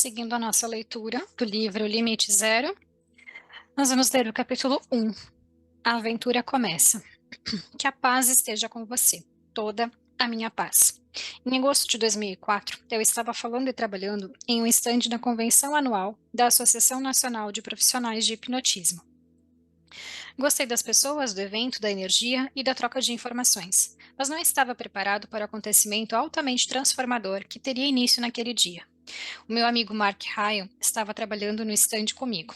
Seguindo a nossa leitura do livro Limite Zero, nós vamos ler o capítulo 1. A aventura começa. Que a paz esteja com você, toda a minha paz. Em agosto de 2004, eu estava falando e trabalhando em um estande da convenção anual da Associação Nacional de Profissionais de Hipnotismo. Gostei das pessoas, do evento, da energia e da troca de informações, mas não estava preparado para o acontecimento altamente transformador que teria início naquele dia. O meu amigo Mark Ryan estava trabalhando no estande comigo.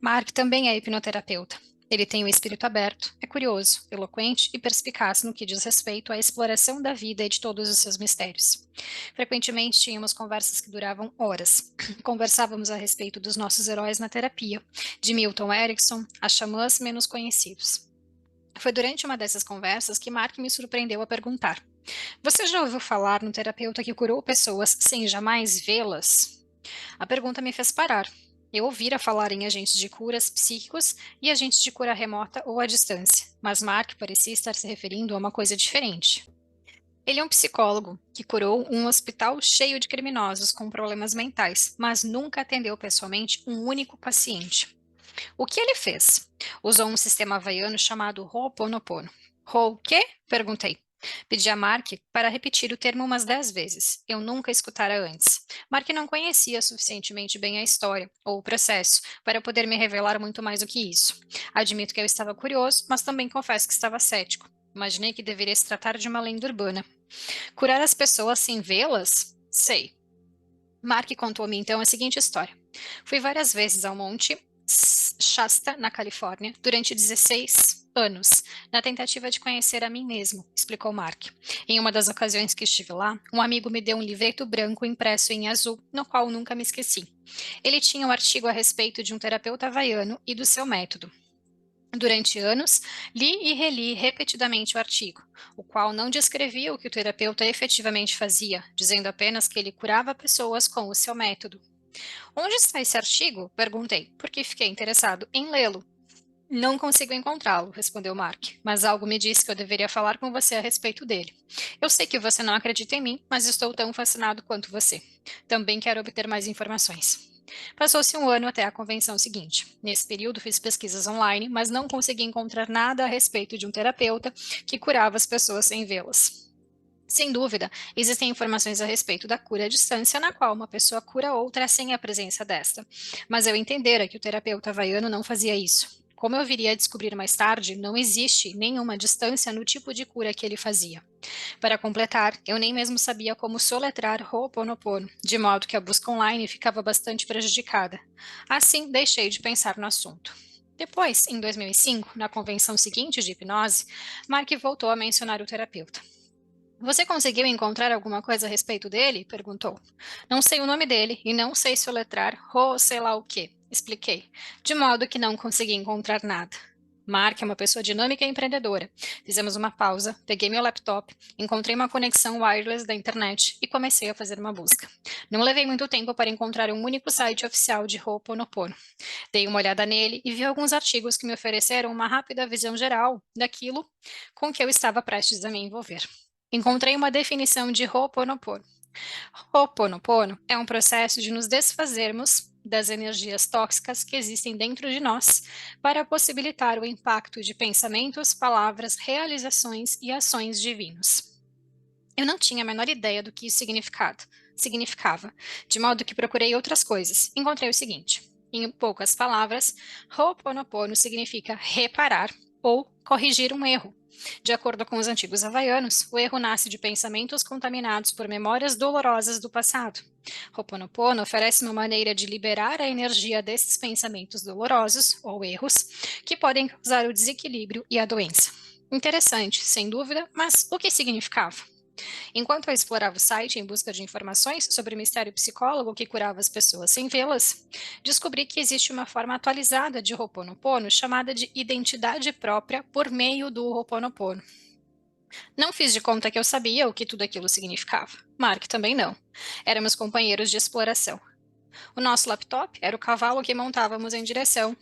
Mark também é hipnoterapeuta. Ele tem o espírito aberto, é curioso, eloquente e perspicaz no que diz respeito à exploração da vida e de todos os seus mistérios. Frequentemente tínhamos conversas que duravam horas. Conversávamos a respeito dos nossos heróis na terapia, de Milton Erickson a xamãs menos conhecidos. Foi durante uma dessas conversas que Mark me surpreendeu a perguntar: Você já ouviu falar no terapeuta que curou pessoas sem jamais vê-las? A pergunta me fez parar. Eu ouvira falar em agentes de curas psíquicos e agentes de cura remota ou à distância, mas Mark parecia estar se referindo a uma coisa diferente. Ele é um psicólogo que curou um hospital cheio de criminosos com problemas mentais, mas nunca atendeu pessoalmente um único paciente. O que ele fez? Usou um sistema havaiano chamado Ho'oponopono. O quê? Perguntei. Pedi a Mark para repetir o termo umas 10 vezes. Eu nunca escutara antes. Mark não conhecia suficientemente bem a história, ou o processo, para poder me revelar muito mais do que isso. Admito que eu estava curioso, mas também confesso que estava cético. Imaginei que deveria se tratar de uma lenda urbana. Curar as pessoas sem vê-las? Sei. Mark contou-me então a seguinte história. Fui várias vezes ao Monte Shasta, na Califórnia, durante 16 anos, na tentativa de conhecer a mim mesmo, explicou Mark. Em uma das ocasiões que estive lá, um amigo me deu um livreto branco impresso em azul, no qual nunca me esqueci. Ele tinha um artigo a respeito de um terapeuta havaiano e do seu método. Durante anos, li e reli repetidamente o artigo, o qual não descrevia o que o terapeuta efetivamente fazia, dizendo apenas que ele curava pessoas com o seu método. Onde está esse artigo? Perguntei, porque fiquei interessado em lê-lo. Não consigo encontrá-lo, respondeu Mark, mas algo me disse que eu deveria falar com você a respeito dele. Eu sei que você não acredita em mim, mas estou tão fascinado quanto você. Também quero obter mais informações. Passou-se um ano até a convenção seguinte. Nesse período fiz pesquisas online, mas não consegui encontrar nada a respeito de um terapeuta que curava as pessoas sem vê-las. Sem dúvida, existem informações a respeito da cura à distância, na qual uma pessoa cura outra sem a presença desta. Mas eu entendera que o terapeuta havaiano não fazia isso. Como eu viria a descobrir mais tarde, não existe nenhuma distância no tipo de cura que ele fazia. Para completar, eu nem mesmo sabia como soletrar Ho'oponopono, de modo que a busca online ficava bastante prejudicada. Assim, deixei de pensar no assunto. Depois, em 2005, na convenção seguinte de hipnose, Mark voltou a mencionar o terapeuta. Você conseguiu encontrar alguma coisa a respeito dele? Perguntou. Não sei o nome dele e não sei soletrar Ho sei lá o quê, expliquei, de modo que não consegui encontrar nada. Mark é uma pessoa dinâmica e empreendedora. Fizemos uma pausa, peguei meu laptop, encontrei uma conexão wireless da internet e comecei a fazer uma busca. Não levei muito tempo para encontrar um único site oficial de Ho'oponopono. Dei uma olhada nele e vi alguns artigos que me ofereceram uma rápida visão geral daquilo com que eu estava prestes a me envolver. Encontrei uma definição de Ho'oponopono. Ho'oponopono é um processo de nos desfazermos das energias tóxicas que existem dentro de nós para possibilitar o impacto de pensamentos, palavras, realizações e ações divinos. Eu não tinha a menor ideia do que isso significava, de modo que procurei outras coisas. Encontrei o seguinte: em poucas palavras, Ho'oponopono significa reparar ou corrigir um erro. De acordo com os antigos havaianos, o erro nasce de pensamentos contaminados por memórias dolorosas do passado. Ho'oponopono oferece uma maneira de liberar a energia desses pensamentos dolorosos, ou erros, que podem causar o desequilíbrio e a doença. Interessante, sem dúvida, mas o que significava? Enquanto eu explorava o site em busca de informações sobre o mistério psicólogo que curava as pessoas sem vê-las, descobri que existe uma forma atualizada de Ho'oponopono chamada de identidade própria por meio do Ho'oponopono. Não fiz de conta que eu sabia o que tudo aquilo significava. Mark também não. Éramos companheiros de exploração. O nosso laptop era o cavalo que montávamos em direção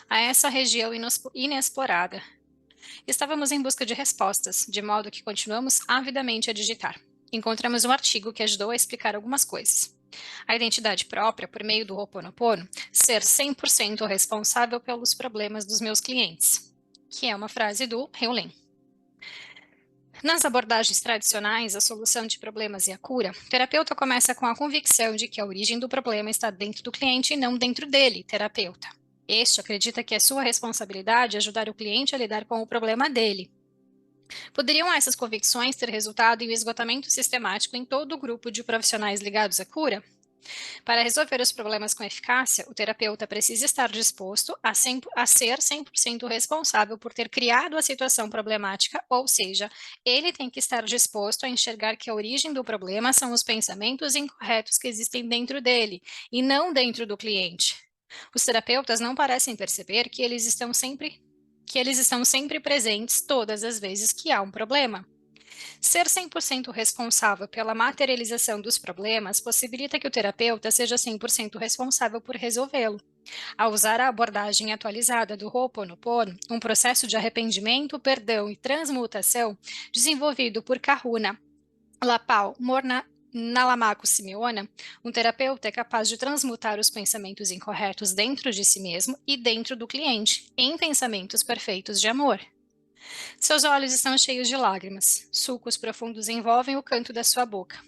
a essa região inexplorada. Estávamos em busca de respostas, de modo que continuamos avidamente a digitar. Encontramos um artigo que ajudou a explicar algumas coisas. A identidade própria, por meio do Ho'oponopono, ser 100% responsável pelos problemas dos meus clientes, que é uma frase do Hewlin. Nas abordagens tradicionais, a solução de problemas e a cura, o terapeuta começa com a convicção de que a origem do problema está dentro do cliente e não dentro dele, terapeuta. Este acredita que é sua responsabilidade ajudar o cliente a lidar com o problema dele. Poderiam essas convicções ter resultado em um esgotamento sistemático em todo o grupo de profissionais ligados à cura? Para resolver os problemas com eficácia, o terapeuta precisa estar disposto a ser 100% responsável por ter criado a situação problemática, ou seja, ele tem que estar disposto a enxergar que a origem do problema são os pensamentos incorretos que existem dentro dele, e não dentro do cliente. Os terapeutas não parecem perceber que eles estão sempre presentes todas as vezes que há um problema. Ser 100% responsável pela materialização dos problemas possibilita que o terapeuta seja 100% responsável por resolvê-lo. Ao usar a abordagem atualizada do Ho'oponopono, um processo de arrependimento, perdão e transmutação desenvolvido por Kahuna Lapau Nalamaco Simeona, um terapeuta é capaz de transmutar os pensamentos incorretos dentro de si mesmo e dentro do cliente em pensamentos perfeitos de amor. Seus olhos estão cheios de lágrimas. Sulcos profundos envolvem o canto da sua boca.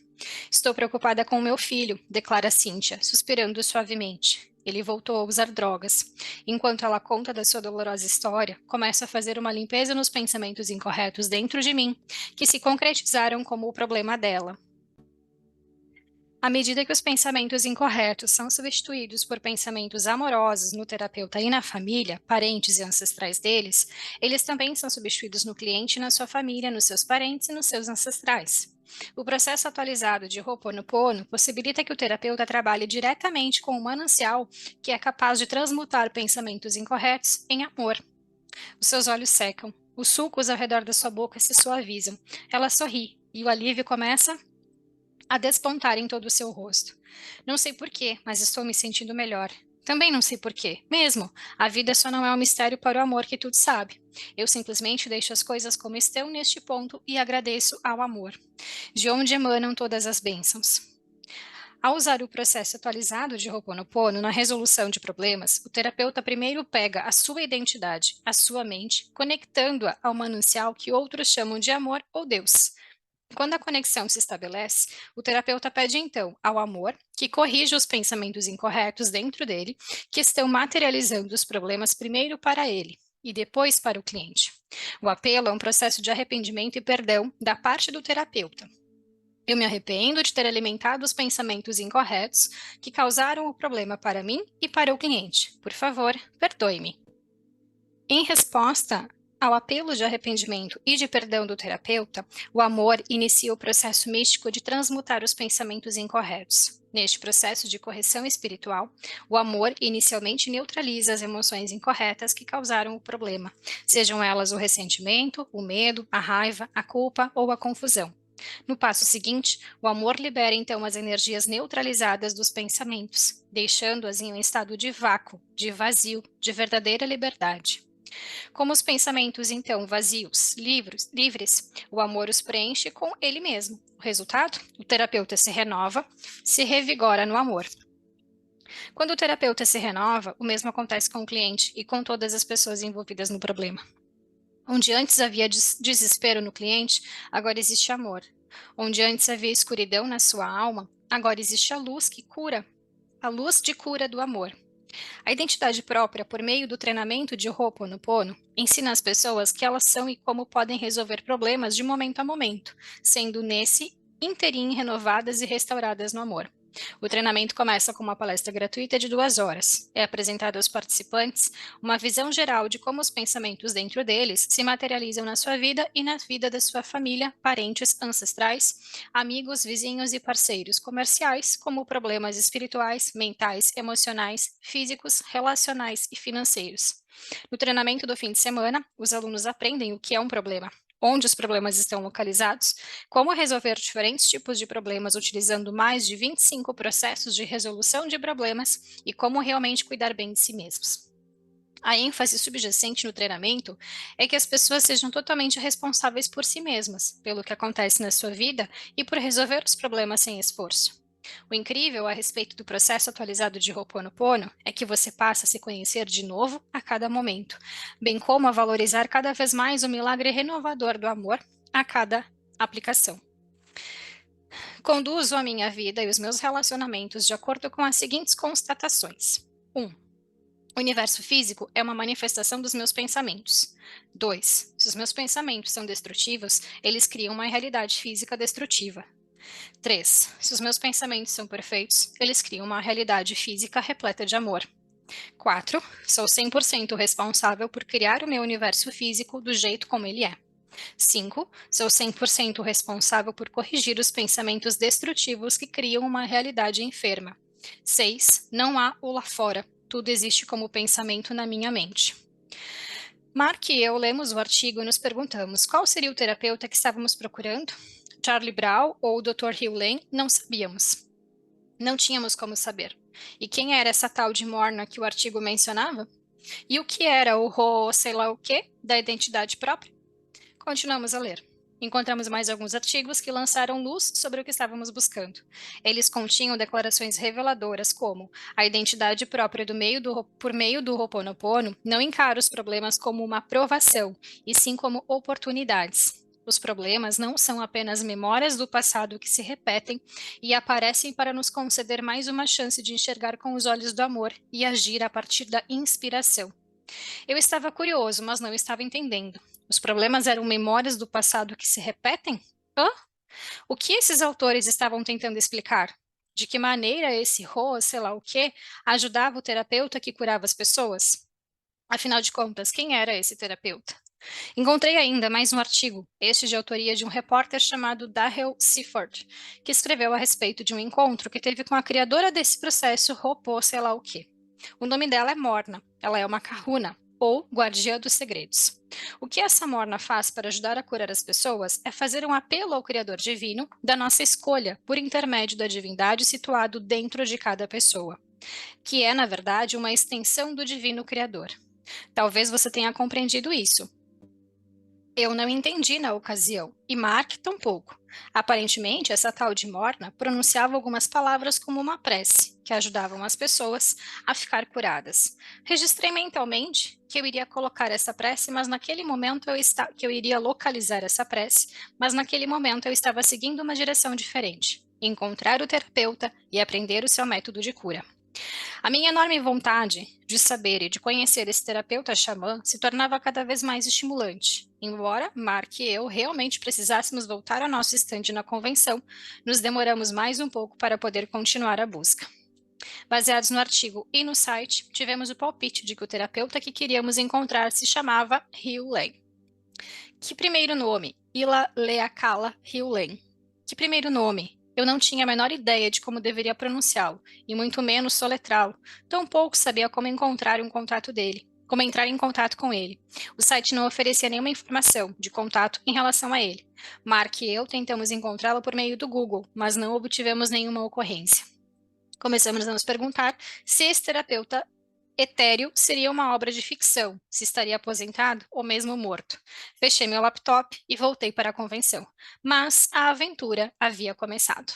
Estou preocupada com o meu filho, declara Cíntia, suspirando suavemente. Ele voltou a usar drogas. Enquanto ela conta da sua dolorosa história, começo a fazer uma limpeza nos pensamentos incorretos dentro de mim, que se concretizaram como o problema dela. À medida que os pensamentos incorretos são substituídos por pensamentos amorosos no terapeuta e na família, parentes e ancestrais deles, eles também são substituídos no cliente e na sua família, nos seus parentes e nos seus ancestrais. O processo atualizado de Ho'oponopono possibilita que o terapeuta trabalhe diretamente com um manancial que é capaz de transmutar pensamentos incorretos em amor. Os seus olhos secam, os sulcos ao redor da sua boca se suavizam. Ela sorri e o alívio começa a despontar em todo o seu rosto. Não sei porquê, mas estou me sentindo melhor. Também não sei porquê. Mesmo, a vida só não é um mistério para o amor que tudo sabe. Eu simplesmente deixo as coisas como estão neste ponto e agradeço ao amor, de onde emanam todas as bênçãos. Ao usar o processo atualizado de Ho'oponopono na resolução de problemas, o terapeuta primeiro pega a sua identidade, a sua mente, conectando-a ao manancial que outros chamam de amor ou Deus. Quando a conexão se estabelece, o terapeuta pede então ao amor que corrija os pensamentos incorretos dentro dele, que estão materializando os problemas primeiro para ele e depois para o cliente. O apelo é um processo de arrependimento e perdão da parte do terapeuta. Eu me arrependo de ter alimentado os pensamentos incorretos que causaram o problema para mim e para o cliente. Por favor, perdoe-me. Em resposta ao apelo de arrependimento e de perdão do terapeuta, o amor inicia o processo místico de transmutar os pensamentos incorretos. Neste processo de correção espiritual, o amor inicialmente neutraliza as emoções incorretas que causaram o problema, sejam elas o ressentimento, o medo, a raiva, a culpa ou a confusão. No passo seguinte, o amor libera então as energias neutralizadas dos pensamentos, deixando-as em um estado de vácuo, de vazio, de verdadeira liberdade. Como os pensamentos, então, vazios, livres, o amor os preenche com ele mesmo. O resultado? O terapeuta se renova, se revigora no amor. Quando o terapeuta se renova, o mesmo acontece com o cliente e com todas as pessoas envolvidas no problema. Onde antes havia desespero no cliente, agora existe amor. Onde antes havia escuridão na sua alma, agora existe a luz que cura, a luz de cura do amor. A identidade própria, por meio do treinamento de Ho'oponopono, ensina as pessoas que elas são e como podem resolver problemas de momento a momento, sendo nesse interim renovadas e restauradas no amor. O treinamento começa com uma palestra gratuita de 2 horas. É apresentada aos participantes uma visão geral de como os pensamentos dentro deles se materializam na sua vida e na vida da sua família, parentes, ancestrais, amigos, vizinhos e parceiros comerciais, como problemas espirituais, mentais, emocionais, físicos, relacionais e financeiros. No treinamento do fim de semana, os alunos aprendem o que é um problema, onde os problemas estão localizados, como resolver diferentes tipos de problemas utilizando mais de 25 processos de resolução de problemas e como realmente cuidar bem de si mesmos. A ênfase subjacente no treinamento é que as pessoas sejam totalmente responsáveis por si mesmas, pelo que acontece na sua vida e por resolver os problemas sem esforço. O incrível a respeito do processo atualizado de Ho'oponopono é que você passa a se conhecer de novo a cada momento, bem como a valorizar cada vez mais o milagre renovador do amor a cada aplicação. Conduzo a minha vida e os meus relacionamentos de acordo com as seguintes constatações. 1. O universo físico é uma manifestação dos meus pensamentos. 2. Se os meus pensamentos são destrutivos, eles criam uma realidade física destrutiva. 3. Se os meus pensamentos são perfeitos, eles criam uma realidade física repleta de amor. 4. Sou 100% responsável por criar o meu universo físico do jeito como ele é. 5. Sou 100% responsável por corrigir os pensamentos destrutivos que criam uma realidade enferma. 6. Não há o lá fora. Tudo existe como pensamento na minha mente. Mark e eu lemos o artigo e nos perguntamos qual seria o terapeuta que estávamos procurando. Charlie Brown ou o Dr. Hugh Lane? Não sabíamos. Não tínhamos como saber. E quem era essa tal de Morna que o artigo mencionava? E o que era o sei lá o quê da identidade própria? Continuamos a ler. Encontramos mais alguns artigos que lançaram luz sobre o que estávamos buscando. Eles continham declarações reveladoras como a identidade própria por meio do Ho'oponopono não encara os problemas como uma provação, e sim como oportunidades. Os problemas não são apenas memórias do passado que se repetem e aparecem para nos conceder mais uma chance de enxergar com os olhos do amor e agir a partir da inspiração. Eu estava curioso, mas não estava entendendo. Os problemas eram memórias do passado que se repetem? Hã? O que esses autores estavam tentando explicar? De que maneira esse sei lá o quê, ajudava o terapeuta que curava as pessoas? Afinal de contas, quem era esse terapeuta? Encontrei ainda mais um artigo, este de autoria de um repórter chamado Darrell Seaford, que escreveu a respeito de um encontro que teve com a criadora desse processo sei lá o quê. O nome dela é Morna, ela é uma kahuna, ou guardiã dos segredos. O que essa Morna faz para ajudar a curar as pessoas é fazer um apelo ao Criador Divino da nossa escolha, por intermédio da divindade situado dentro de cada pessoa, que é, na verdade, uma extensão do Divino Criador. Talvez você tenha compreendido isso. Eu não entendi na ocasião, e Mark tampouco. Aparentemente, essa tal de Morna pronunciava algumas palavras como uma prece, que ajudavam as pessoas a ficar curadas. Registrei mentalmente que eu iria colocar essa prece, mas naquele momento que eu iria localizar essa prece, mas naquele momento eu estava seguindo uma direção diferente: encontrar o terapeuta e aprender o seu método de cura. A minha enorme vontade de saber e de conhecer esse terapeuta xamã se tornava cada vez mais estimulante. Embora Mark e eu realmente precisássemos voltar ao nosso estande na convenção, nos demoramos mais um pouco para poder continuar a busca. Baseados no artigo e no site, tivemos o palpite de que o terapeuta que queríamos encontrar se chamava Hugh Lane. Que primeiro nome? Ila Leakala Hugh Lane. Que primeiro nome? Eu não tinha a menor ideia de como deveria pronunciá-lo, e muito menos soletrá-lo. Tampouco sabia como encontrar um contato dele, como entrar em contato com ele. O site não oferecia nenhuma informação de contato em relação a ele. Mark e eu tentamos encontrá-lo por meio do Google, mas não obtivemos nenhuma ocorrência. Começamos a nos perguntar se esse terapeuta etéreo seria uma obra de ficção, se estaria aposentado ou mesmo morto. Fechei meu laptop e voltei para a convenção. Mas a aventura havia começado.